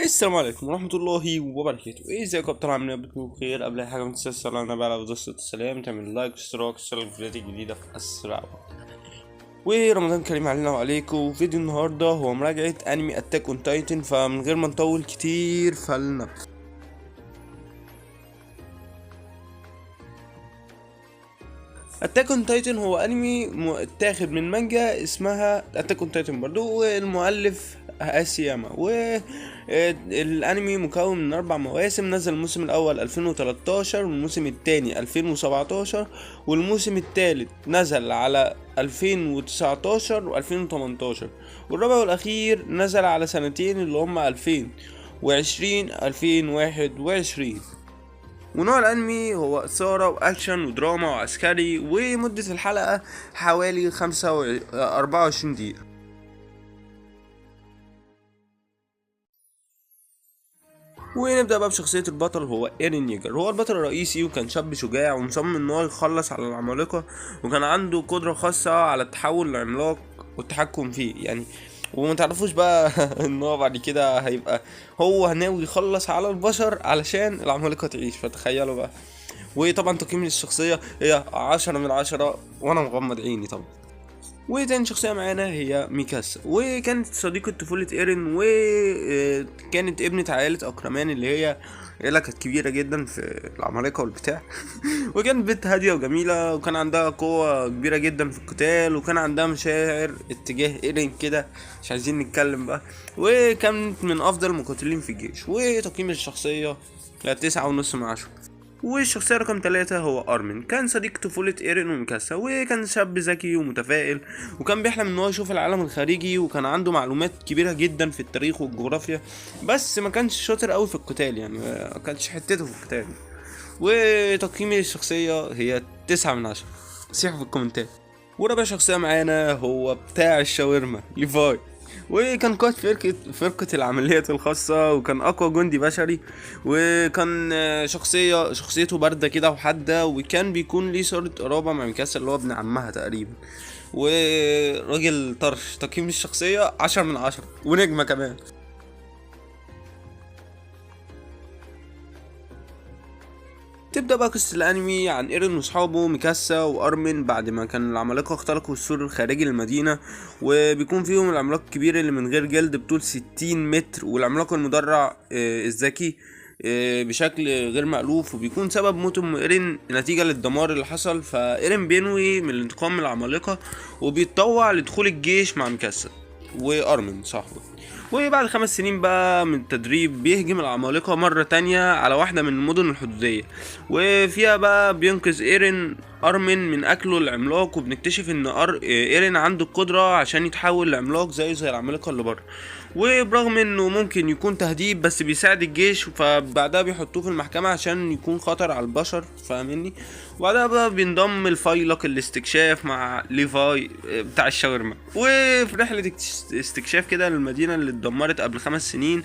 السلام عليكم ورحمة الله وبركاته. ازيكم يا ابطال؟ عاملين بكم بخير؟ قبل اي حاجة متنساش تصلوا على النبي عليه افضل الصلاة والسلام، تعمل لايك واشتراك وتشترك في الفيديوهات الجديدة في اسرع وقت. ورمضان كريم علينا وعليكم. فيديو النهاردة هو مراجعة انمي اتاك اون تايتن، فمن غير ما نطول كتير فلنبدأ. اتاك اون تايتن هو انمي متاخد من مانجا اسمها اتاك اون تايتن برضو، والمؤلف اسياما. والانمي مكون من 4 مواسم. نزل الموسم الاول 2013 والموسم الثاني 2017 والموسم الثالث نزل على 2019 و2018، والرابع والاخير نزل على سنتين اللي هم 2020 2021. ونوع الانمي هو اثارة واكشن ودراما وعسكري، ومدة الحلقة حوالي 24 دقيقة. ونبدأ بقى بشخصية البطل، هو ايرين ييجر. هو البطل الرئيسي، وكان شاب شجاع ومصمم ان هو يخلص على العمالقة، وكان عنده قدرة خاصة على التحول لعملاق والتحكم فيه يعني. وما تعرفوش بقى ان هو بعد كده هيبقى هو ناوي يخلص على البشر علشان العمالقة تعيش، فتخيلوا بقى. وطبعا تقييم الشخصية هي 10 من 10 وانا مغمض عيني طبعا. وتاني شخصية معانا هي ميكاسا، وكانت صديقة طفولة ايرين، وكانت ابنة عائلة اكرمان اللي هي عيلة كانت كبيرة جدا في العمالقة والبتاع. وكانت بنت هادية وجميلة، وكان عندها قوة كبيرة جدا في القتال، وكان عندها مشاعر اتجاه ايرين كده مش عايزين نتكلم بقى. وكانت من افضل المقاتلين في الجيش. وتقييم الشخصية لا 9.5 من 10. والشخصية رقم 3 هو أرمين. كان صديق طفولة إيرين وميكاسا، وكان شاب ذكي ومتفائل، وكان بيحلم إن هو يشوف العالم الخارجي، وكان عنده معلومات كبيرة جدا في التاريخ والجغرافيا، بس ما كانش شاطر قوي في القتال يعني، ما كانش حتته في القتال. وتقييمي للشخصية هي 9 من 10. سيحوا في الكومنتات. ورابع شخصية معانا هو بتاع الشاورما ليفاي، وكان قائد فرقة العمليات الخاصة، وكان أقوى جندي بشري، وكان شخصيته باردة كده وحادة، وكان بيكون ليه صورة قرابة مع ميكاسا اللي هو ابن عمها تقريبا. وراجل طرش. تقييم الشخصية 10 من 10 ونجمة كمان. تبدأ بقى قصة الأنمي عن إيرين وصحابه ميكاسا وأرمين بعد ما كان العمالقة اخترقوا السور الخارجي للمدينة، وبيكون فيهم العملاق الكبير اللي من غير جلد بطول 60 متر، والعملاق المدرع الذكي بشكل غير مألوف، وبيكون سبب موت أم إيرين نتيجة للدمار اللي حصل. فإيرين بينوي من الانتقام من العمالقة، وبيتطوع لدخول الجيش مع ميكاسا وأرمين صاحبه. وبعد 5 سنين بقى من التدريب بيهجم العمالقة مرة تانية على واحدة من المدن الحدودية، وفيها بقى بينقذ ايرين ارمن من اكله العملاق، وبنكتشف ان ايرين عنده القدرة عشان يتحول لعملاق زي العمالقة اللي بره. وبرغم انه ممكن يكون تهديد، بس بيساعد الجيش، فبعدها بيحطوه في المحكمة عشان يكون خطر على البشر، فاهمني. وبعدها بقى بينضم الفيلق الاستكشاف مع ليفاي بتاع الشاورما، وفي رحلة استكشاف كده للمدينة اللي اتدمرت قبل 5 سنين.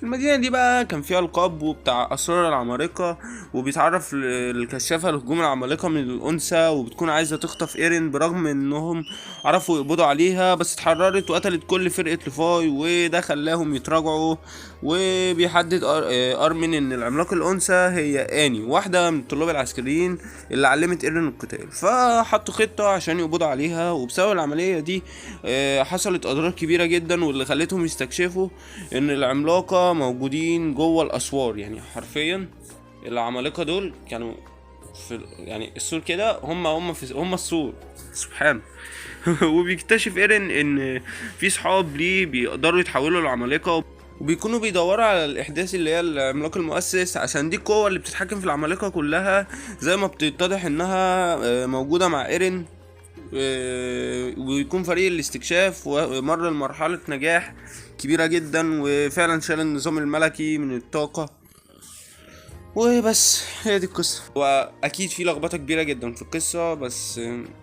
المدينة دي بقى كان فيها القبو بتاع أسرار العمالقة، وبيتعرف الكشافة لهجوم العمالقة من الأنثى، وبتكون عايزة تخطف إيرين برغم إنهم عرفوا يقبضوا عليها، بس اتحررت وقتلت كل فرقة ليفاي، وده خلاهم يتراجعوا. وبيحدد أرمين إن العملاق الأنثى هي آني، واحدة من الطلاب العسكريين اللي علمت إيرين القتال، فحطوا خطة عشان يقبضوا عليها. وبسبب العملية دي حصلت أضرار كبيرة جدا، واللي خلتهم يستكشفوا إن العملاقة موجودين جوه الاسوار، يعني حرفيا العمالقه دول كانوا في يعني السور كده، هم السور سبحان. وبيكتشف ايرين ان في صحاب ليه بيقدروا يتحولوا لعمالقه، وبيكونوا بيدوروا على الاحداث اللي هي العملاق المؤسس، عشان دي القوه اللي بتتحكم في العمالقه كلها، زي ما بتتضح انها موجوده مع ايرين. ويكون فريق الاستكشاف ومر لمرحلة نجاح كبيرة جدا، وفعلا شال النظام الملكي من الطاقة. وبس هي دي القصة. واكيد في لخبطة كبيرة جدا في القصة، بس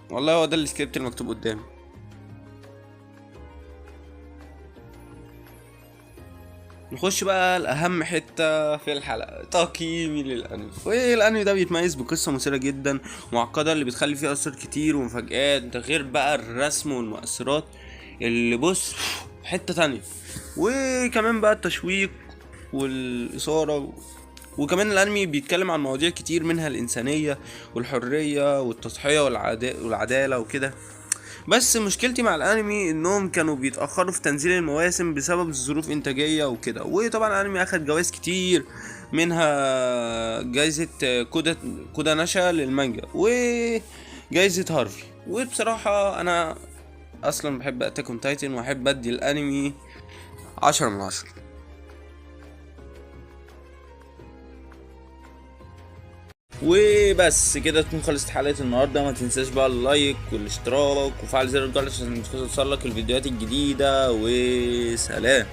والله هو ده السكريبت المكتوب قدامي. نخش بقى لأهم حتة في الحلقة، تقييمي للأنمي. والأنمي ده بيتميز بقصة مثيرة جدا معقدة، اللي بتخلي فيه أسرار كتير ومفاجآت، ده غير بقى الرسم والمؤثرات اللي بص حتة تانية. وكمان بقى التشويق والاثاره. وكمان الانمي بيتكلم عن مواضيع كتير منها الانسانيه والحريه والتضحيه والعداله وكده. بس مشكلتي مع الانمي انهم كانوا بيتاخروا في تنزيل المواسم بسبب الظروف انتاجيه وكده. وطبعا الانمي اخد جوائز كتير، منها جايزه كودا نشا للمانجا وجايزه هارفي. وبصراحه انا اصلا بحب اتاك اون تايتن واحب ادي الانمي 10/10. وبس كده تكون خلصت حلقة النهاردة. ما تنساش بقى اللايك والاشتراك وفعل زر الجرس عشان توصلك الفيديوهات الجديدة. وسلام.